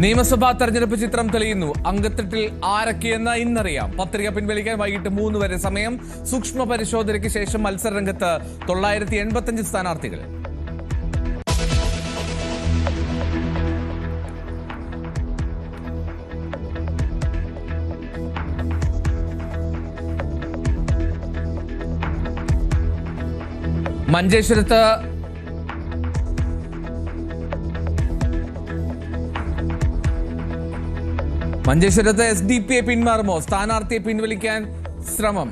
നിയമസഭാ തെരഞ്ഞെടുപ്പ് ചിത്രം തെളിയുന്നു. അങ്കത്തട്ടിൽ ആരൊക്കെയെന്ന് ഇന്നറിയാം. പത്രിക പിൻവലിക്കാൻ വൈകിട്ട് 3 വരെ സമയം. സൂക്ഷ്മ പരിശോധനയ്ക്ക് ശേഷം മത്സരരംഗത്ത് 985 സ്ഥാനാർത്ഥികൾ. മഞ്ചേശ്വരത്ത് SDP പിന്മാറുമോ? സ്ഥാനാർത്ഥിയെ പിൻവലിക്കാൻ ശ്രമം.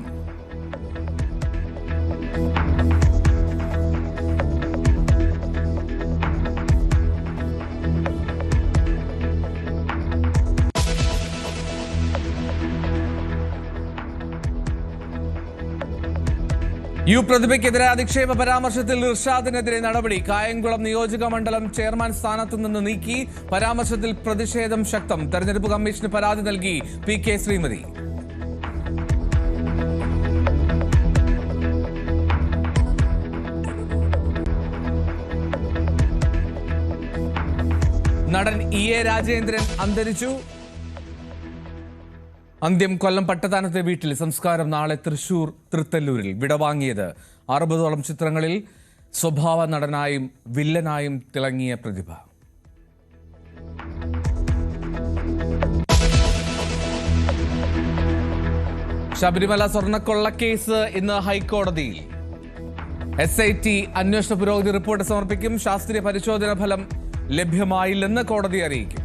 പ്രതിഭയ്ക്കെതിരെ അധിക്ഷേപ പരാമർശത്തിൽ ഇർഷാദിനെതിരെ നടപടി. കായംകുളം നിയോജക മണ്ഡലം ചെയർമാൻ സ്ഥാനത്തു നിന്ന് നീക്കി. പരാമർശത്തിൽ പ്രതിഷേധം ശക്തം. തെരഞ്ഞെടുപ്പ് കമ്മീഷന് പരാതി നൽകി PK ശ്രീമതി. നടൻ EA രാജേന്ദ്രൻ അന്തരിച്ചു. അന്ത്യം കൊല്ലം പട്ടത്താനത്തെ വീട്ടിൽ. സംസ്കാരം നാളെ തൃശൂർ തൃത്തല്ലൂരിൽ. വിടവാങ്ങിയത് 60ഓളം ചിത്രങ്ങളിൽ സ്വഭാവ നടനായും വില്ലനായും തിളങ്ങിയ പ്രതിഭ. ശബരിമല സ്വർണ്ണക്കൊള്ളക്കേസ് ഇന്ന് ഹൈക്കോടതിയിൽ. SIT അന്വേഷണ പുരോഗതി റിപ്പോർട്ട് സമർപ്പിക്കും. ശാസ്ത്രീയ പരിശോധന ഫലം ലഭ്യമായില്ലെന്ന് കോടതി അറിയിക്കും.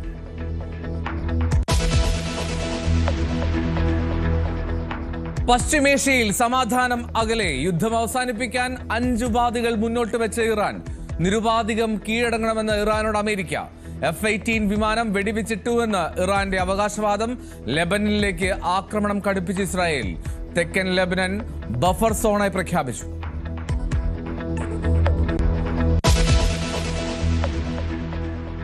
പശ്ചിമേഷ്യയിൽ സമാധാനം അകലെ. യുദ്ധം അവസാനിപ്പിക്കാൻ 5 ഉപാധികൾ മുന്നോട്ട് വെച്ച ഇറാൻ. നിരുപാധികം കീഴടങ്ങണമെന്ന് ഇറാനോട് അമേരിക്ക. F-18 വിമാനം വെടിവെച്ചിട്ടുവെന്ന് ഇറാന്റെ അവകാശവാദം. ലെബനനിലേക്ക് ആക്രമണം കടുപ്പിച്ച് ഇസ്രായേൽ. തെക്കൻ ലെബനൻ ബഫർ സോണായി പ്രഖ്യാപിച്ചു.